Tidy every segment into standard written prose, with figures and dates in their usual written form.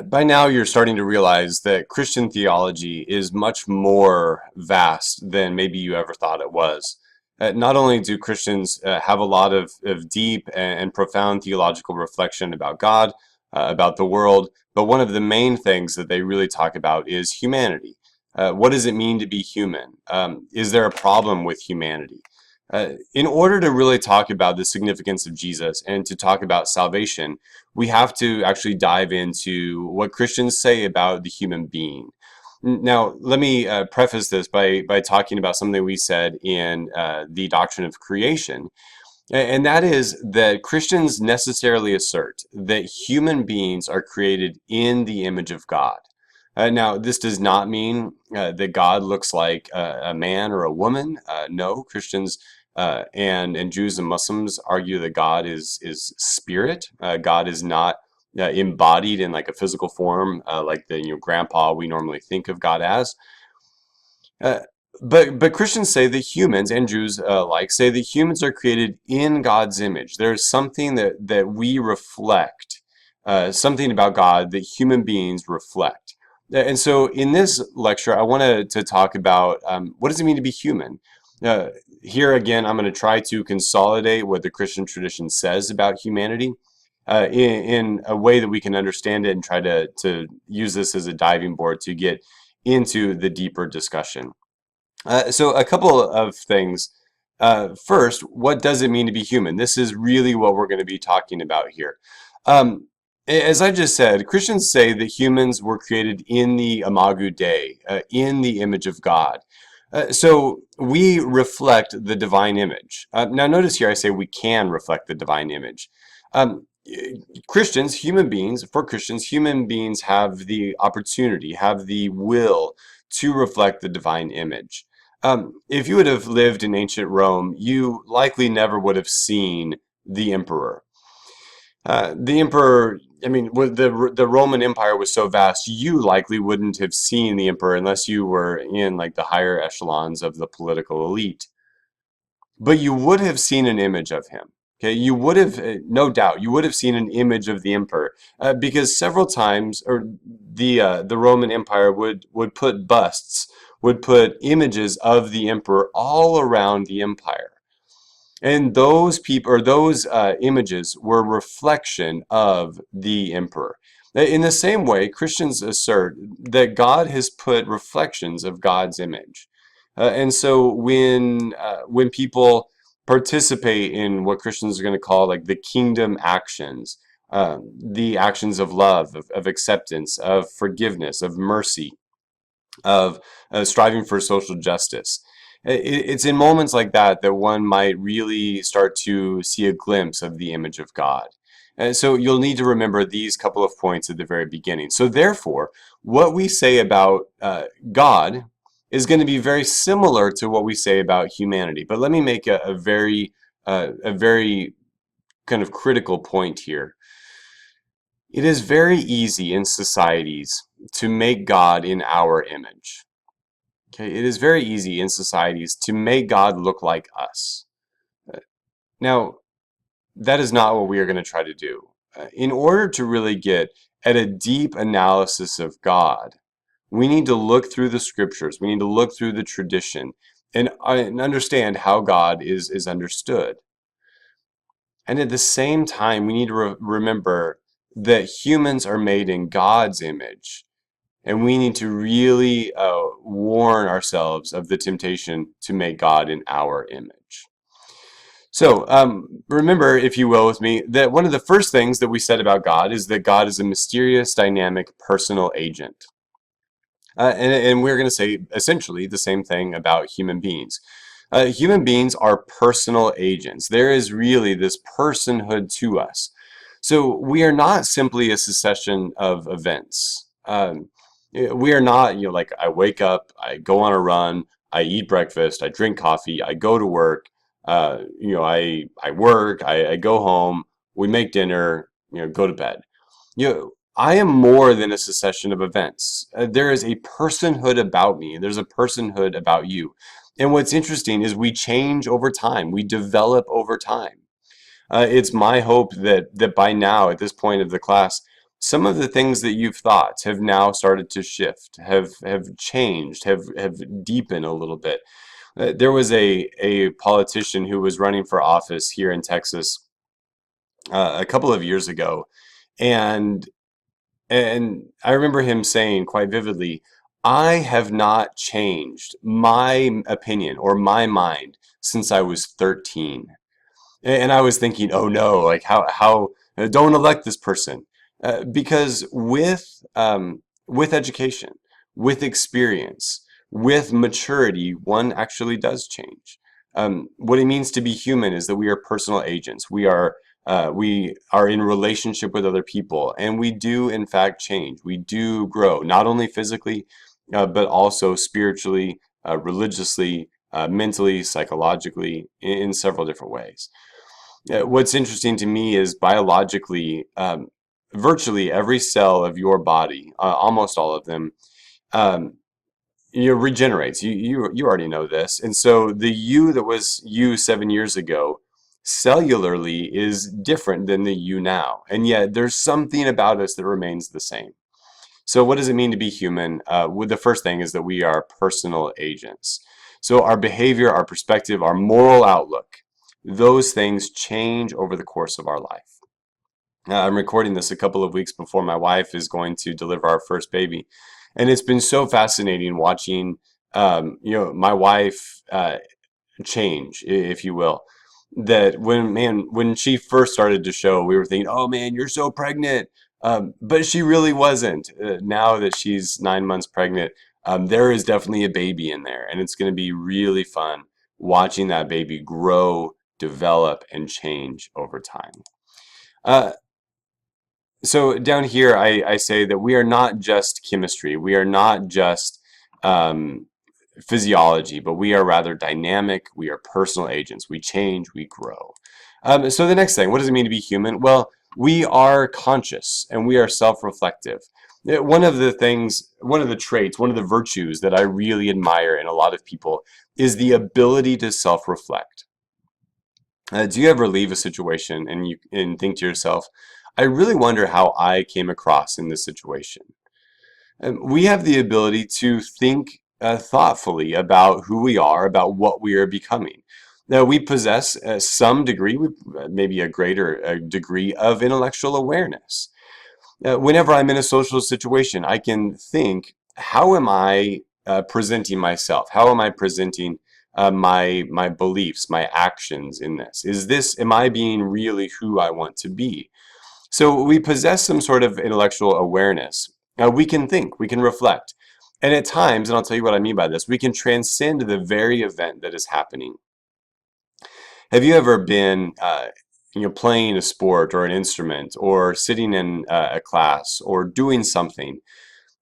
By now, you're starting to realize that Christian theology is much more vast than maybe you ever thought it was. Not only do Christians have a lot of deep and profound theological reflection about God, about the world, but one of the main things that they really talk about is humanity. What does it mean to be human? Is there a problem with humanity? In order to really talk about the significance of Jesus and to talk about salvation, we have to actually dive into what Christians say about the human being. Now, let me preface this by talking about something we said in the Doctrine of Creation, and that is that Christians necessarily assert that human beings are created in the image of God. Now, this does not mean that God looks like a man or a woman. No, Christians and Jews and Muslims argue that God is spirit. God is not embodied in like a physical form, like the grandpa we normally think of God as. Uh, but Christians say that humans and Jews alike say that humans are created in God's image. There's something that we reflect, something about God that human beings reflect. And so in this lecture, I wanted to talk about what does it mean to be human? Uh, Here again, I'm going to try to consolidate what the Christian tradition says about humanity in a way that we can understand it and try to use this as a diving board to get into the deeper discussion. So a couple of things. First, what does it mean to be human? This is really what we're going to be talking about here. Um, as I just said, Christians say that humans were created in the Imago Dei, in the image of God. So we reflect the divine image. Now, notice here I say we can reflect the divine image. Um, Christians, human beings, for Christians, human beings have the opportunity, have the will to reflect the divine image. If you would have lived in ancient Rome, you likely never would have seen the emperor. The emperor, I mean, the Roman Empire was so vast, you likely wouldn't have seen the emperor unless you were in like the higher echelons of the political elite. But you would have seen an image of him. Okay, you would have, no doubt, you would have seen an image of the emperor because several times, or the Roman Empire would put busts, would put images of the emperor all around the empire. And those people or those images were reflection of the emperor. In the same way, Christians assert that God has put reflections of God's image. And so when people participate in what Christians are going to call like the kingdom actions, the actions of love, of acceptance, of forgiveness, of mercy, of striving for social justice. It's in moments like that that one might really start to see a glimpse of the image of God. And so you'll need to remember these couple of points at the very beginning. So therefore, what we say about God is going to be very similar to what we say about humanity. But let me make a very kind of critical point here. It is very easy in societies to make God in our image. Okay, it is very easy in societies to make God look like us. Now, that is not what we are going to try to do. In order to really get at a deep analysis of God, we need to look through the scriptures. We need to look through the tradition and understand how God is understood. And at the same time, we need to remember that humans are made in God's image. And we need to really warn ourselves of the temptation to make God in our image. So remember, if you will, with me, that one of the first things that we said about God is that God is a mysterious, dynamic, personal agent. And we're going to say essentially the same thing about human beings. Human beings are personal agents. There is really this personhood to us. So we are not simply a succession of events. We are not, like I wake up, I go on a run, I eat breakfast, I drink coffee, I go to work, I work, I go home, we make dinner, go to bed. I am more than a succession of events. There is a personhood about me. There's a personhood about you. And what's interesting is we change over time. We develop over time. It's my hope that by now, at this point of the class, some of the things that you've thought have now started to shift, have changed, have deepened a little bit. There was a politician who was running for office here in Texas a couple of years ago, and and I remember him saying quite vividly, I have not changed my opinion or my mind since I was 13. And I was thinking, oh no, like how don't elect this person. Because with education, with experience, with maturity, one actually does change. What it means to be human is that we are personal agents. We are in relationship with other people, and we do in fact change. We do grow, not only physically, but also spiritually, religiously, mentally, psychologically, in several different ways. What's interesting to me is biologically, virtually every cell of your body, almost all of them, um, regenerates. You already know this, and so the you that was you 7 years ago, cellularly is different than the you now, and yet there's something about us that remains the same. So what does it mean to be human? Well, the first thing is that we are personal agents. So our behavior, our perspective, our moral outlook, those things change over the course of our life. I'm recording this a couple of weeks before my wife is going to deliver our first baby. And it's been so fascinating watching, my wife change, if you will. That when she first started to show, we were thinking, oh man, you're so pregnant. But she really wasn't. Now that she's 9 months pregnant, there is definitely a baby in there, and it's going to be really fun watching that baby grow, develop, and change over time. Uh, so down here, I say that we are not just chemistry. We are not just um, physiology, but we are rather dynamic. We are personal agents. We change, we grow. So the next thing, what does it mean to be human? Well, we are conscious and we are self-reflective. One of the traits, one of the virtues that I really admire in a lot of people is the ability to self-reflect. Do you ever leave a situation and you and think to yourself, I really wonder how I came across in this situation? We have the ability to think thoughtfully about who we are, about what we are becoming. Now, we possess some degree, maybe a greater degree of intellectual awareness. Whenever I'm in a social situation, I can think, how am I presenting myself? How am I presenting my beliefs, my actions in this? Am I being really who I want to be? So we possess some sort of intellectual awareness. We can think, we can reflect. And at times, and I'll tell you what I mean by this, we can transcend the very event that is happening. Have you ever been, playing a sport or an instrument or sitting in a class or doing something,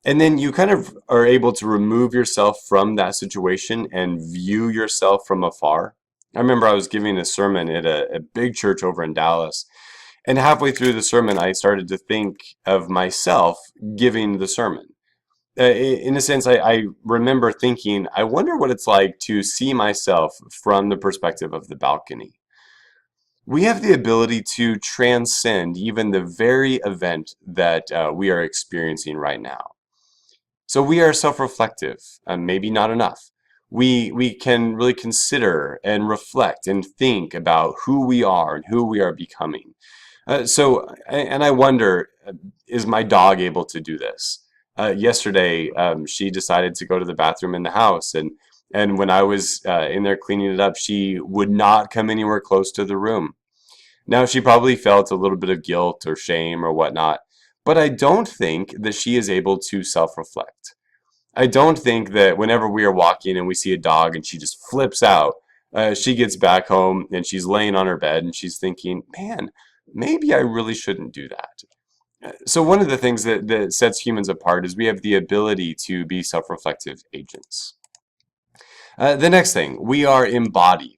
and then you kind of are able to remove yourself from that situation and view yourself from afar? I remember I was giving a sermon at a big church over in Dallas, and halfway through the sermon, I started to think of myself giving the sermon. In a sense, I remember thinking, I wonder what it's like to see myself from the perspective of the balcony. We have the ability to transcend even the very event that we are experiencing right now. So we are self-reflective, maybe not enough. We can really consider and reflect and think about who we are and who we are becoming. And I wonder, is my dog able to do this? Yesterday, she decided to go to the bathroom in the house, and when I was in there cleaning it up, she would not come anywhere close to the room. Now, she probably felt a little bit of guilt or shame or whatnot, but I don't think that she is able to self-reflect. I don't think that whenever we are walking and we see a dog and she just flips out, she gets back home and she's laying on her bed and she's thinking, man, maybe I really shouldn't do that. So one of the things that sets humans apart is we have the ability to be self-reflective agents. The next thing, we are embodied.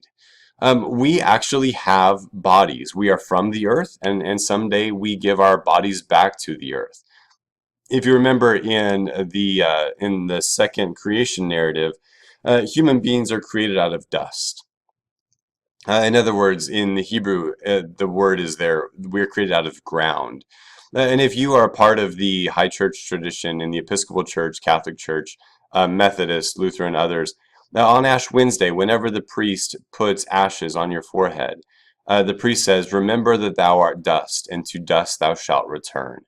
We actually have bodies. We are from the earth, and someday we give our bodies back to the earth. If you remember in the second creation narrative, human beings are created out of dust. In other words, in the Hebrew, the word is there, we're created out of ground. And if you are a part of the high church tradition in the Episcopal Church, Catholic Church, Methodist, Lutheran, others, now on Ash Wednesday, whenever the priest puts ashes on your forehead, the priest says, "Remember that thou art dust, and to dust thou shalt return."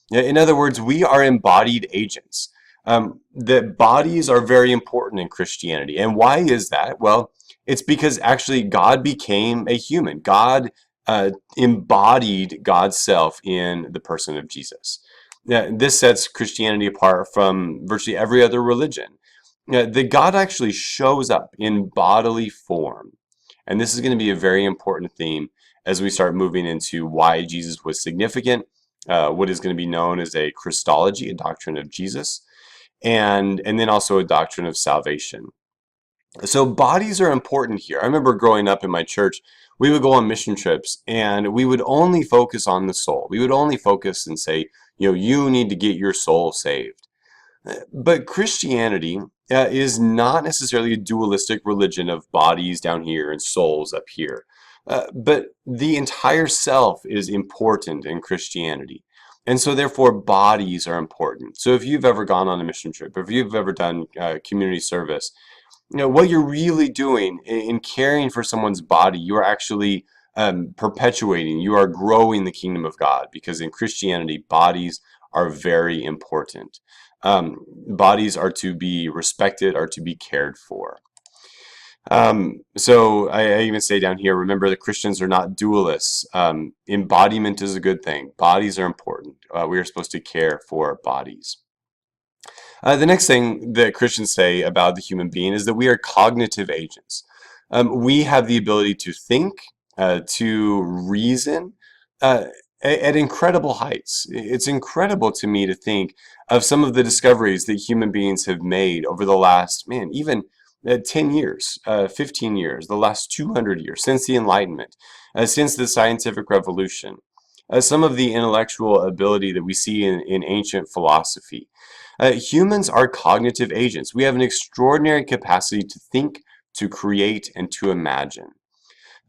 Yeah, in other words, we are embodied agents. That bodies are very important in Christianity. And why is that? Well, it's because actually God became a human. God embodied God's self in the person of Jesus. Yeah, this sets Christianity apart from virtually every other religion. That God actually shows up in bodily form. And this is going to be a very important theme as we start moving into why Jesus was significant, what is going to be known as a Christology, a doctrine of Jesus, and then also a doctrine of salvation. So bodies are important here. I remember growing up in my church, we would go on mission trips and we would only focus on the soul. We would only focus and say, you need to get your soul saved. But Christianity is not necessarily a dualistic religion of bodies down here and souls up here. But the entire self is important in Christianity. And so, therefore, bodies are important. So, if you've ever gone on a mission trip, if you've ever done community service, what you're really doing in caring for someone's body, you are actually perpetuating, you are growing the kingdom of God, because in Christianity, bodies are very important. Bodies are to be respected, are to be cared for. So I even say down here, remember that Christians are not dualists. Embodiment is a good thing. Bodies are important. We are supposed to care for bodies. The next thing that Christians say about the human being is that we are cognitive agents. We have the ability to think, to reason at incredible heights. It's incredible to me to think of some of the discoveries that human beings have made over the last, man, even 10 years, 15 years, the last 200 years, since the Enlightenment, since the scientific revolution. Some of the intellectual ability that we see in ancient philosophy. Humans are cognitive agents. We have an extraordinary capacity to think, to create, and to imagine.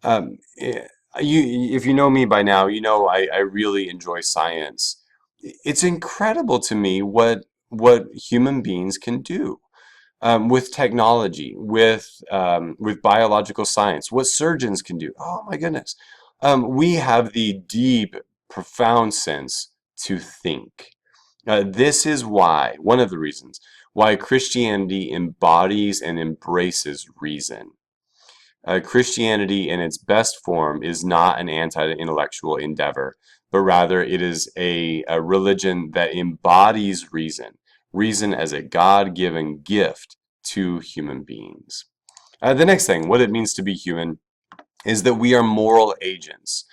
If you know me by now, you know I really enjoy science. It's incredible to me what human beings can do with technology, with biological science, what surgeons can do. Oh my goodness. We have the deep, profound sense to think. This is why, one of the reasons, why Christianity embodies and embraces reason. Christianity in its best form is not an anti-intellectual endeavor, but rather it is a religion that embodies reason, reason as a God-given gift to human beings. The next thing, what it means to be human, is that we are moral agents.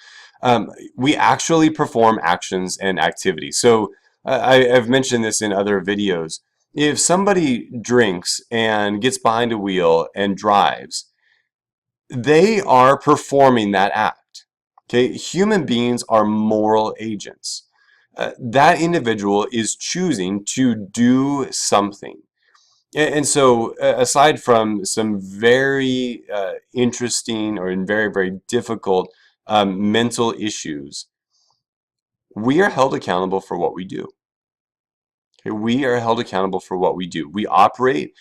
We actually perform actions and activities. So I've mentioned this in other videos. If somebody drinks and gets behind a wheel and drives, they are performing that act. Okay, human beings are moral agents. That individual is choosing to do something. And so, aside from some very interesting or very, very difficult mental issues, we are held accountable for what we do. Okay, we are held accountable for what we do. We operate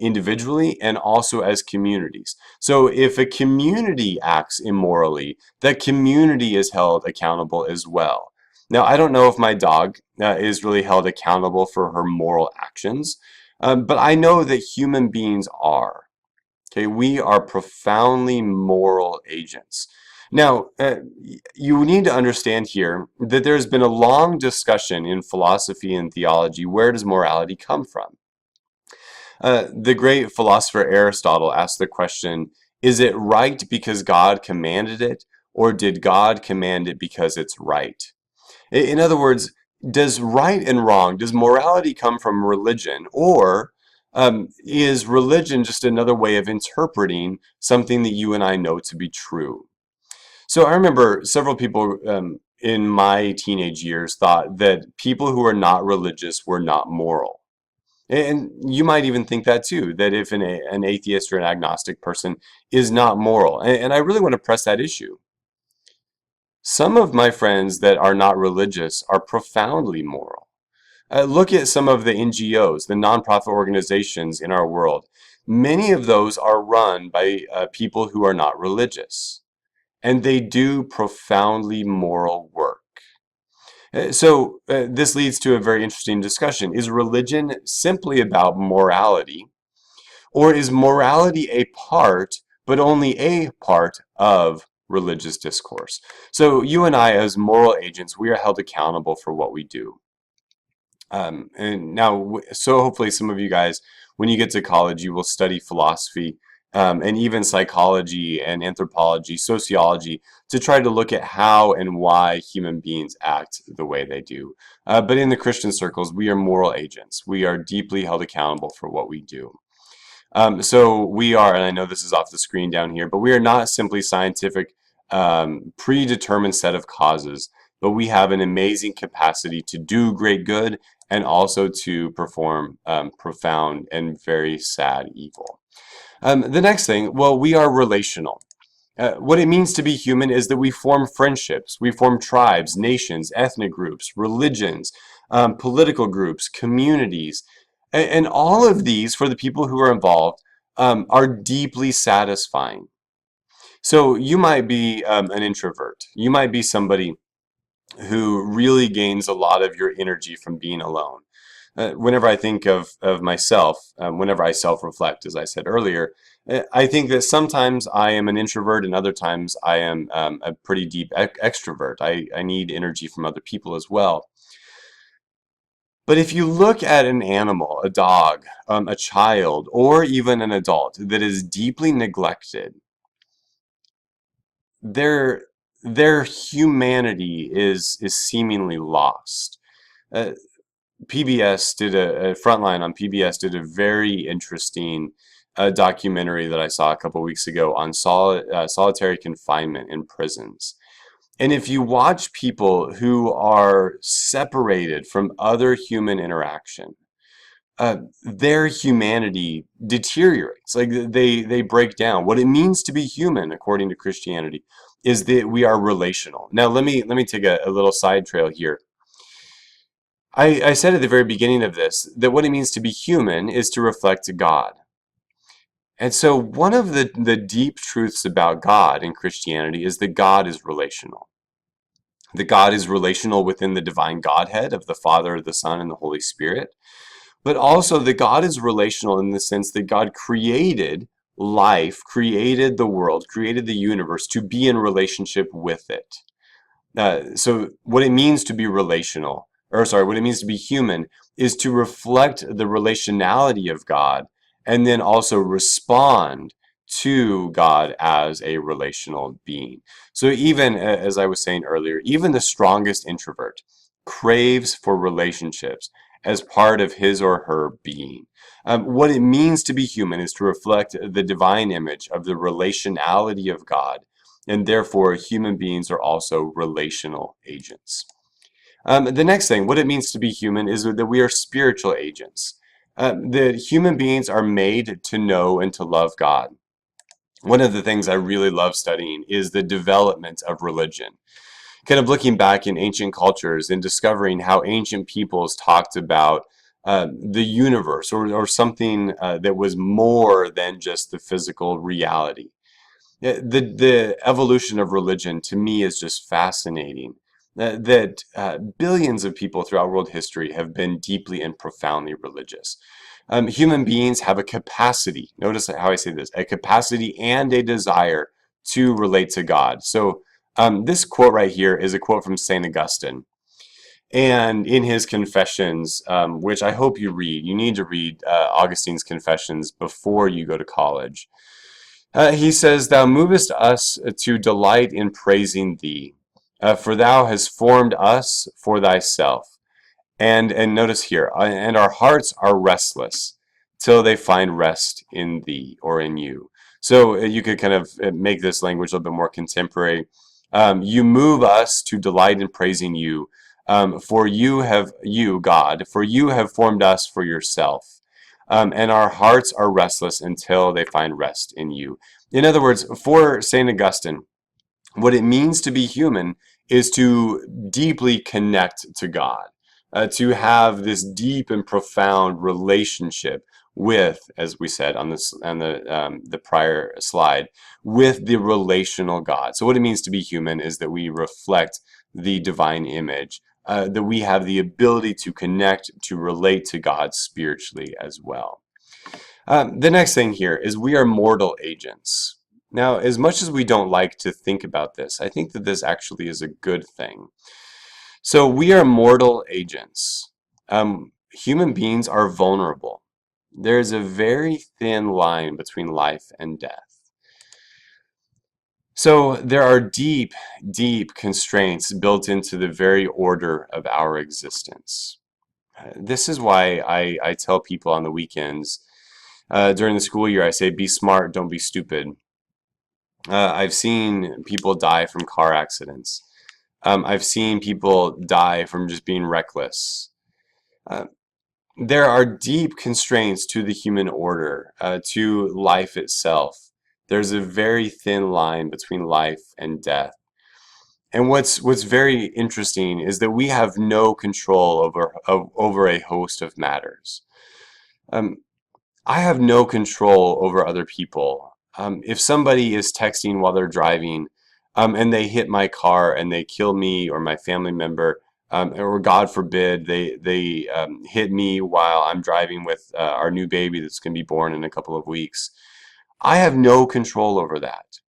individually and also as communities. So if a community acts immorally, that community is held accountable as well. Now, I don't know if my dog is really held accountable for her moral actions, but I know that human beings are. Okay, we are profoundly moral agents. Now, you need to understand here that there's been a long discussion in philosophy and theology. Where does morality come from? The great philosopher Aristotle asked the question, is it right because God commanded it, or did God command it because it's right? In other words, does right and wrong, does morality come from religion, or is religion just another way of interpreting something that you and I know to be true? So I remember several people in my teenage years thought that people who are not religious were not moral. And you might even think that too, that if an atheist or an agnostic person is not moral. And I really want to press that issue. Some of my friends that are not religious are profoundly moral. Look at some of the NGOs, the nonprofit organizations in our world. Many of those are run by people who are not religious, and they do profoundly moral work. This leads to a very interesting discussion. Is religion simply about morality, or is morality a part, but only a part of religious discourse? So you and I, as moral agents, we are held accountable for what we do. So hopefully some of you guys, when you get to college, you will study philosophy, and even psychology and anthropology, sociology, to try to look at how and why human beings act the way they do. But in the Christian circles, we are moral agents. We are deeply held accountable for what we do. So we are, and I know this is off the screen down here, but we are not simply scientific, predetermined set of causes, but we have an amazing capacity to do great good and also to perform profound and very sad evil. The next thing, well, we are relational. What it means to be human is that we form friendships, we form tribes, nations, ethnic groups, religions, political groups, communities, and all of these, for the people who are involved, are deeply satisfying. So you might be an introvert. You might be somebody who really gains a lot of your energy from being alone. Whenever I think of myself, whenever I self-reflect, as I said earlier, I think that sometimes I am an introvert and other times I am a pretty deep extrovert. I need energy from other people as well. But if you look at an animal, a dog, a child, or even an adult that is deeply neglected, their their humanity is seemingly lost. Uh, PBS did a Frontline on PBS did a very interesting documentary that I saw a couple weeks ago on solitary confinement in prisons. And if you watch people who are separated from other human interaction, their humanity deteriorates. Like they break down. What it means to be human, according to Christianity, is that we are relational. Now, let me take a little side trail here. I said at the very beginning of this that what it means to be human is to reflect God. And so one of the deep truths about God in Christianity is that God is relational. That God is relational within the divine Godhead of the Father, the Son, and the Holy Spirit. But also that God is relational in the sense that God created life, created the world, created the universe to be in relationship with it. So what it means to be relational, or sorry, what it means to be human is to reflect the relationality of God and then also respond to God as a relational being. So even as I was saying earlier, even the strongest introvert craves for relationships as part of his or her being. What it means to be human is to reflect the divine image of the relationality of God, and therefore human beings are also relational agents. The next thing, what it means to be human, is that we are spiritual agents. That human beings are made to know and to love God. One of the things I really love studying is the development of religion. Kind of looking back in ancient cultures and discovering how ancient peoples talked about the universe, or something that was more than just the physical reality. The evolution of religion to me is just fascinating. That billions of people throughout world history have been deeply and profoundly religious. Human beings have a capacity, notice how I say this, a capacity and a desire to relate to God. So this quote right here is a quote from St. Augustine. And in his Confessions, which I hope you read, you need to read Augustine's Confessions before you go to college. He says, "Thou movest us to delight in praising thee, for thou hast formed us for thyself. And notice here, and our hearts are restless till they find rest in thee," or in you. So you could kind of make this language a little bit more contemporary. You move us to delight in praising you, for you, God, for you have formed us for yourself. And our hearts are restless until they find rest in you. In other words, for St. Augustine, what it means to be human is to deeply connect to God, to have this deep and profound relationship with, as we said on this on the prior slide, with the relational God. So what it means to be human is that we reflect the divine image, that we have the ability to connect, to relate to God spiritually as well. The next thing here is we are mortal agents. Now, as much as we don't like to think about this, I think that this actually is a good thing. So we are mortal agents. Human beings are vulnerable. There's a very thin line between life and death. So there are deep, deep constraints built into the very order of our existence. This is why I tell people on the weekends, during the school year, I say, be smart, don't be stupid. I've seen people die from car accidents. I've seen people die from just being reckless. Uh, there are deep constraints to the human order, to life itself. There's a very thin line between life and death. And what's very interesting is that we have no control over a host of matters. Um, I have no control over other people. If somebody is texting while they're driving, and they hit my car and they kill me or my family member, or God forbid they hit me while I'm driving with our new baby that's going to be born in a couple of weeks, I have no control over that.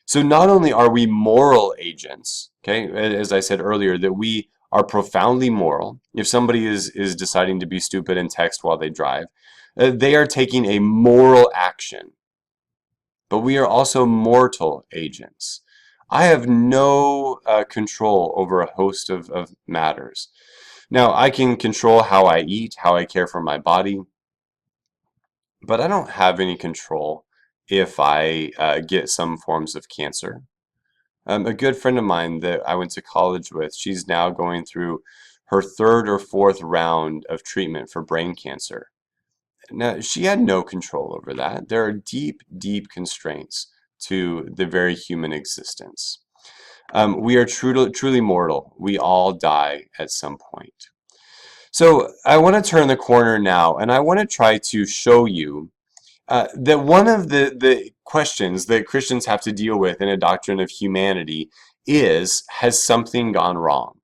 So not only are we moral agents, okay, as I said earlier, that we are profoundly moral. If somebody is deciding to be stupid and text while they drive, they are taking a moral action. But we are also mortal agents. I have no control over a host of matters. Now, I can control how I eat, how I care for my body, but I don't have any control if I get some forms of cancer. A good friend of mine that I went to college with, she's now going through her third or fourth round of treatment for brain cancer. Now, she had no control over that. There are deep, deep constraints to the very human existence. We are truly mortal. We all die at some point. So I want to turn the corner now, and I want to try to show you that one of the questions that Christians have to deal with in a doctrine of humanity is, has something gone wrong?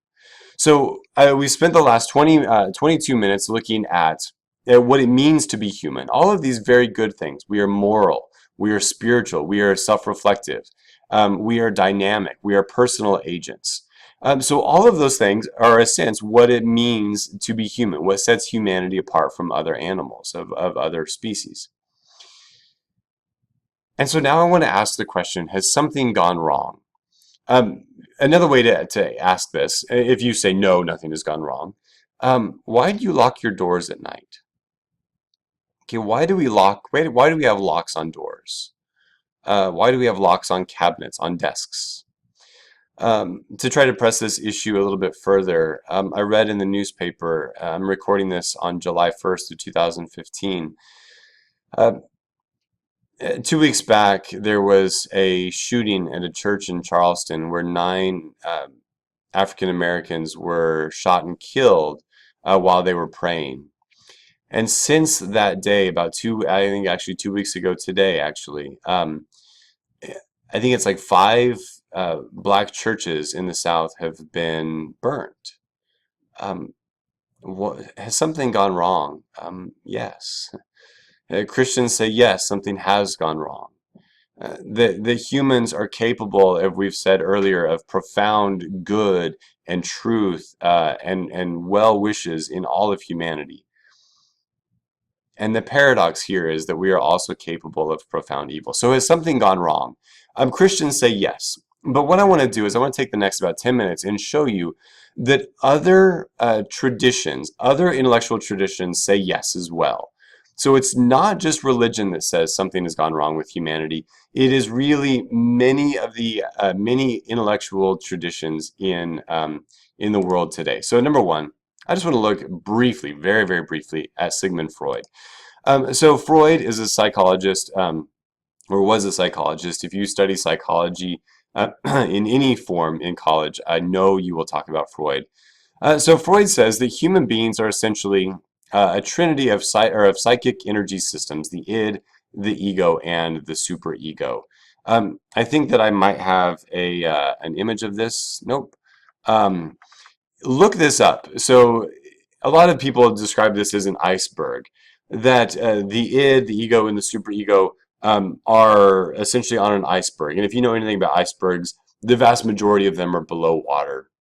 So we spent the last 22 minutes looking at what it means to be human. All of these very good things. We are moral. We are spiritual. We are self-reflective. We are dynamic. We are personal agents. So all of those things are, in a sense, what it means to be human, what sets humanity apart from other animals, of other species. And so now I want to ask the question, has something gone wrong? Um, Another way to ask this, if you say no, nothing has gone wrong, why do you lock your doors at night? Okay, why do we have locks on doors? Why do we have locks on cabinets, on desks? To try to press this issue a little bit further, I read in the newspaper, I'm recording this on July 1st of 2015, 2 weeks back, there was a shooting at a church in Charleston where 9 African Americans were shot and killed while they were praying. And since that day, I think actually 2 weeks ago today, actually, I think it's like 5 black churches in the South have been burnt. Has something gone wrong? Yes. Christians say yes, something has gone wrong. The humans are capable, as we've said earlier, of profound good and truth and well wishes in all of humanity. And the paradox here is that we are also capable of profound evil. So has something gone wrong? Christians say yes. But what I want to do is I want to take the next about 10 minutes and show you that other traditions, other intellectual traditions say yes as well. So it's not just religion that says something has gone wrong with humanity. It is really many of the many intellectual traditions in the world today. So number one, I just want to look briefly, very, very briefly, at Sigmund Freud. So Freud is a psychologist, or was a psychologist. If you study psychology, in any form in college, I know you will talk about Freud. So Freud says that human beings are essentially a trinity of psychic energy systems: the id, the ego, and the superego. I think that I might have an image of this. Nope. Um, Look this up. So a lot of people describe this as an iceberg, that the id, the ego, and the superego are essentially on an iceberg. And if you know anything about icebergs, the vast majority of them are below water.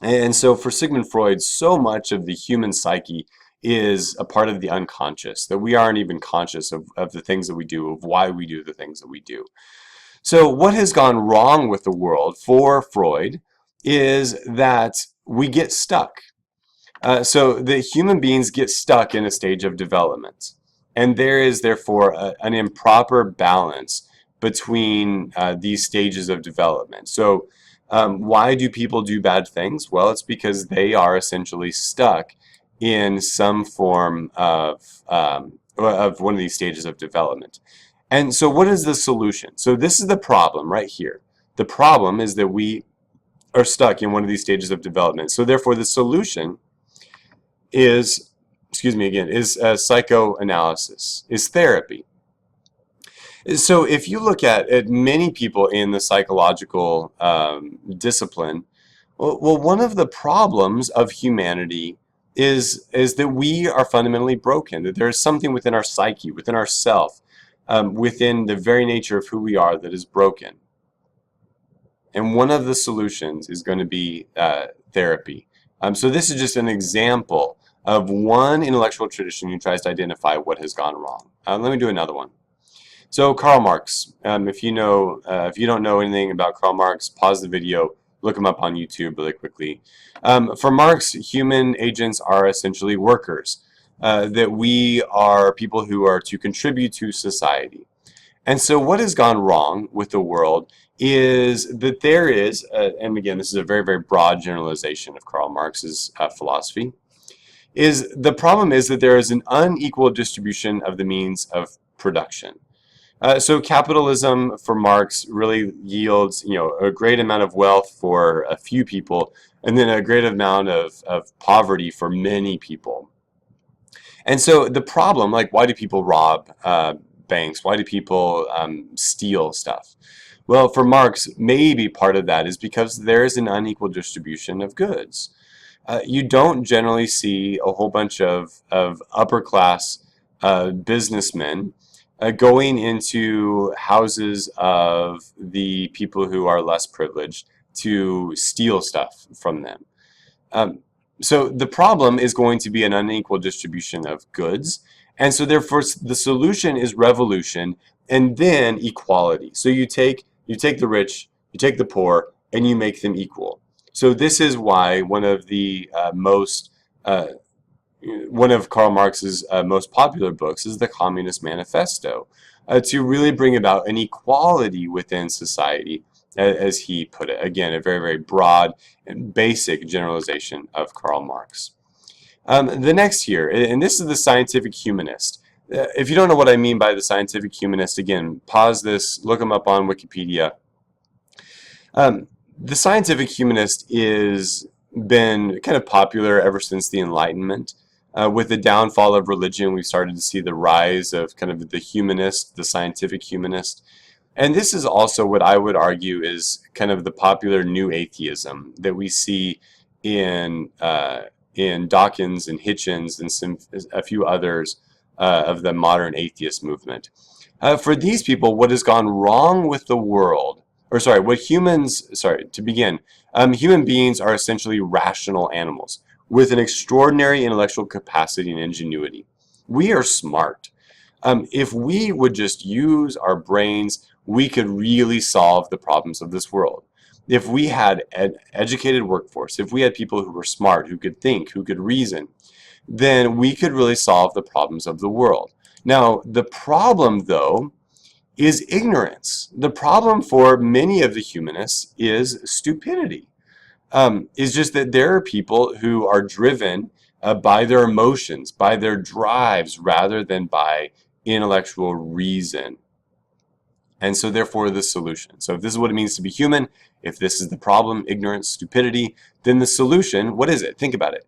And so for Sigmund Freud, so much of the human psyche is a part of the unconscious, that we aren't even conscious of the things that we do, of why we do the things that we do. So what has gone wrong with the world for Freud is that we get stuck. So the human beings get stuck in a stage of development. And there is therefore an improper balance between these stages of development. So why do people do bad things? Well, it's because they are essentially stuck in some form of one of these stages of development. And so what is the solution? So this is the problem right here. The problem is that we are stuck in one of these stages of development. So therefore the solution is, excuse me again, is psychoanalysis, is therapy. So if you look at many people in the psychological discipline, well, one of the problems of humanity is that we are fundamentally broken, that there is something within our psyche, within ourself, within the very nature of who we are that is broken. And one of the solutions is going to be therapy. So this is just an example of one intellectual tradition who tries to identify what has gone wrong. Let me do another one. So Karl Marx, if you don't know anything about Karl Marx, pause the video, look him up on YouTube really quickly. For Marx, human agents are essentially workers, that we are people who are to contribute to society. And so what has gone wrong with the world is that there is, and again, this is a very, very broad generalization of Karl Marx's philosophy, is the problem is that there is an unequal distribution of the means of production. So capitalism for Marx really yields, a great amount of wealth for a few people, and then a great amount of poverty for many people. And so the problem, like, why do people rob banks? Why do people steal stuff? Well, for Marx, maybe part of that is because there is an unequal distribution of goods. You don't generally see a whole bunch of upper class businessmen going into houses of the people who are less privileged to steal stuff from them. So the problem is going to be an unequal distribution of goods. And so therefore the solution is revolution and then equality. So you take the rich, you take the poor, and you make them equal. So this is why one of Karl Marx's most popular books is the Communist Manifesto, to really bring about an equality within society, as he put it. Again, a very, very broad and basic generalization of Karl Marx. The next here, and this is the scientific humanist. If you don't know what I mean by the scientific humanist, again, pause this, look them up on Wikipedia. The scientific humanist is been kind of popular ever since the Enlightenment. With the downfall of religion, we started to see the rise of kind of the humanist, the scientific humanist. And this is also what I would argue is kind of the popular new atheism that we see in Dawkins and Hitchens and a few others of the modern atheist movement. For these people, what has gone wrong with the world, human beings are essentially rational animals with an extraordinary intellectual capacity and ingenuity. We are smart. If we would just use our brains, we could really solve the problems of this world. If we had an educated workforce, if we had people who were smart, who could think, who could reason, then we could really solve the problems of the world. Now, the problem, though, is ignorance. The problem for many of the humanists is stupidity. Is just that there are people who are driven by their emotions, by their drives, rather than by intellectual reason. And so therefore the solution. So if this is what it means to be human, if this is the problem, ignorance, stupidity, then the solution, what is it? Think about it.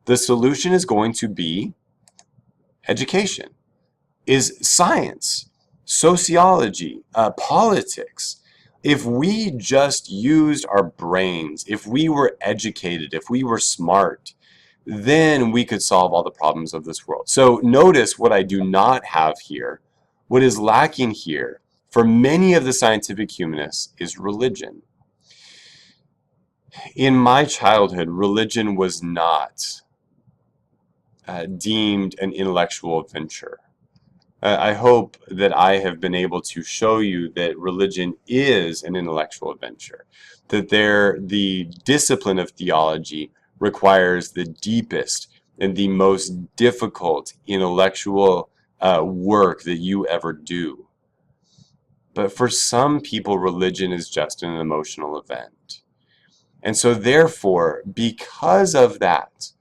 The solution is going to be education, is science, sociology, politics. If we just used our brains, if we were educated, if we were smart, then we could solve all the problems of this world. So notice what I do not have here. What is lacking here for many of the scientific humanists is religion. In my childhood, religion was not deemed an intellectual venture. I hope that I have been able to show you that religion is an intellectual venture, that the discipline of theology requires the deepest and the most difficult intellectual work that you ever do. But for some people, religion is just an emotional event. And so therefore, because of that,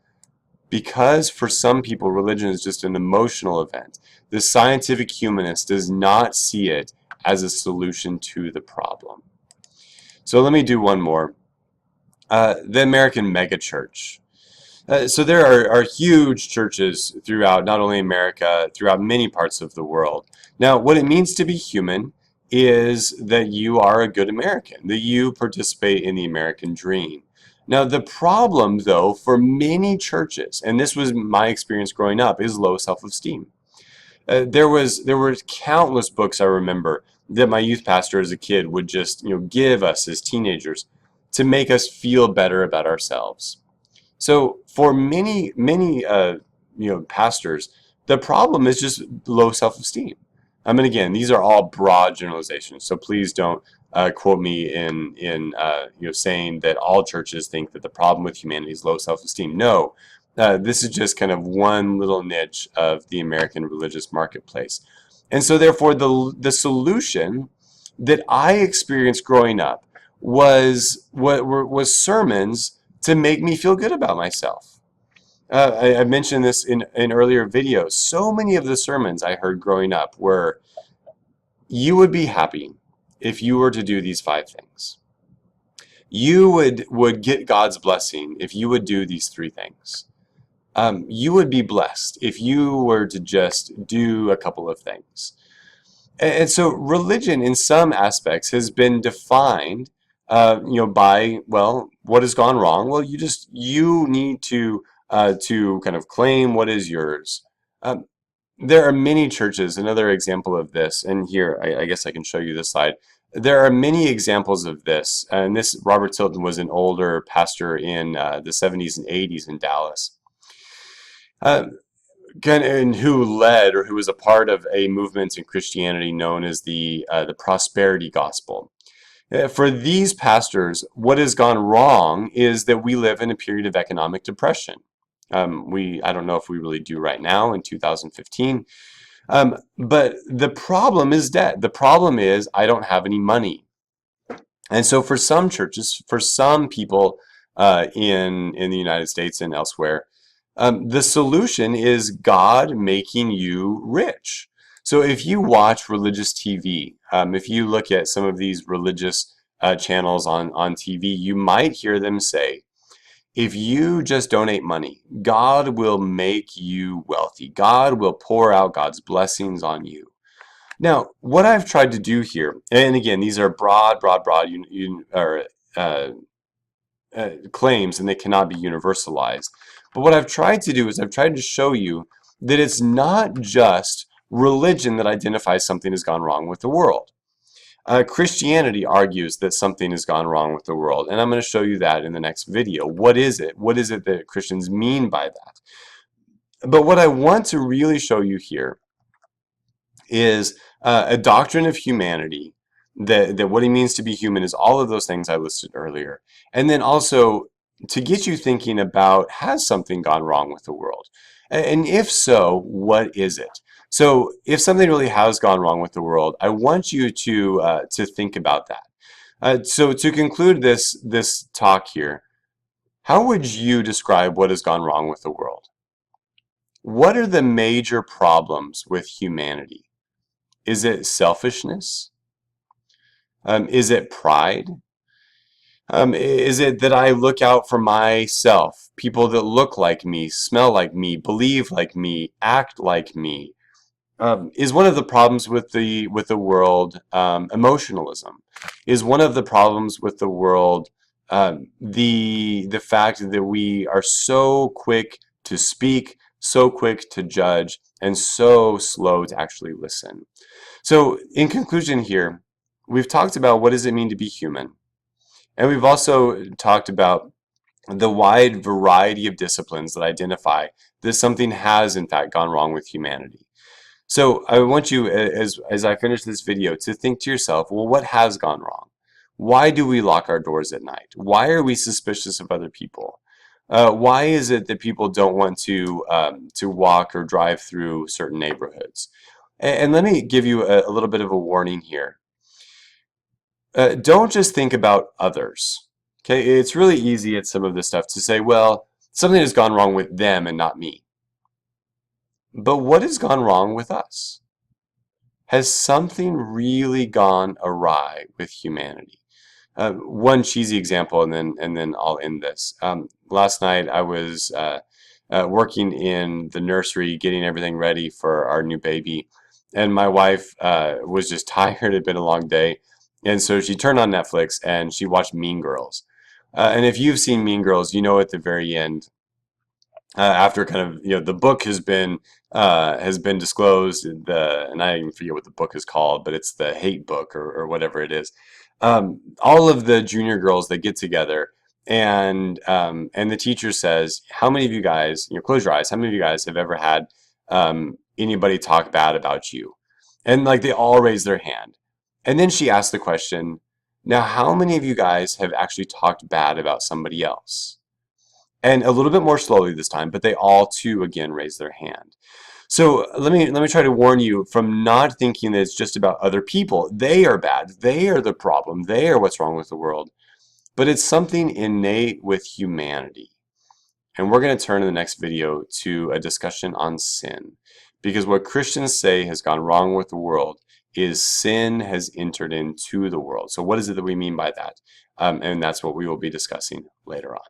because for some people religion is just an emotional event, the scientific humanist does not see it as a solution to the problem. So let me do one more. The American megachurch. So there are huge churches throughout not only America, throughout many parts of the world. Now, what it means to be human is that you are a good American, that you participate in the American dream. Now, the problem, though, for many churches, and this was my experience growing up, is low self-esteem. There were countless books I remember that my youth pastor as a kid would just give us as teenagers to make us feel better about ourselves. So for many pastors, the problem is just low self-esteem. I mean, again, these are all broad generalizations, so please don't quote me in saying that all churches think that the problem with humanity is low self-esteem. No, this is just kind of one little niche of the American religious marketplace, and so therefore the solution that I experienced growing up was sermons to make me feel good about myself. I mentioned this in earlier videos. So many of the sermons I heard growing up were, you would be happy if you were to do these 5 things. You would get God's blessing if you would do these 3 things. You would be blessed if you were to just do a couple of things. And so religion in some aspects has been defined by, well, what has gone wrong? Well, you need to kind of claim what is yours. There are many churches, another example of this, and here I guess I can show you this slide. There are many examples of this, and this Robert Tilton was an older pastor in the 70s and 80s in Dallas. And who led or who was a part of a movement in Christianity known as the prosperity gospel. For these pastors, what has gone wrong is that we live in a period of economic depression. I don't know if we really do right now in 2015, but the problem is debt. The problem is I don't have any money. And so for some churches, for some people in the United States and elsewhere, the solution is God making you rich. So if you watch religious TV, if you look at some of these religious channels on TV, you might hear them say, if you just donate money, God will make you wealthy. God will pour out God's blessings on you. Now, what I've tried to do here, and again, these are broad claims, and they cannot be universalized. But what I've tried to do is I've tried to show you that it's not just religion that identifies something has gone wrong with the world. Christianity argues that something has gone wrong with the world, and I'm going to show you that in the next video. What is it? What is it that Christians mean by that? But what I want to really show you here is a doctrine of humanity, that what it means to be human is all of those things I listed earlier. And then also to get you thinking about, has something gone wrong with the world? And if so, what is it? So if something really has gone wrong with the world, I want you to think about that. So to conclude this talk here, how would you describe what has gone wrong with the world? What are the major problems with humanity? Is it selfishness? Is it pride? Is it that I look out for myself, people that look like me, smell like me, believe like me, act like me? Is one of the problems with the world emotionalism? Is one of the problems with the world the fact that we are so quick to speak, so quick to judge, and so slow to actually listen? So, in conclusion, here we've talked about what does it mean to be human, and we've also talked about the wide variety of disciplines that identify that something has in fact gone wrong with humanity. So I want you, as I finish this video, to think to yourself, well, what has gone wrong? Why do we lock our doors at night? Why are we suspicious of other people? Why is it that people don't want to walk or drive through certain neighborhoods? And let me give you a little bit of a warning here. Don't just think about others. Okay, it's really easy at some of this stuff to say, well, something has gone wrong with them and not me. But what has gone wrong with us? Has something really gone awry with humanity? One cheesy example, and then I'll end this. Last night I was working in the nursery, getting everything ready for our new baby, and my wife was just tired. It had been a long day, and so she turned on Netflix and she watched Mean Girls. And if you've seen Mean Girls, you know at the very end, after kind of the book has been disclosed, and I even forget what the book is called, but it's the hate book or whatever it is. All of the junior girls, they get together, and the teacher says, how many of you guys, close your eyes, how many of you guys have ever had anybody talk bad about you? And like they all raise their hand. And then she asks the question, now how many of you guys have actually talked bad about somebody else? And a little bit more slowly this time, but they all too again raise their hand. So let me try to warn you from not thinking that it's just about other people. They are bad. They are the problem. They are what's wrong with the world. But it's something innate with humanity. And we're going to turn in the next video to a discussion on sin. Because what Christians say has gone wrong with the world is sin has entered into the world. So what is it that we mean by that? And that's what we will be discussing later on.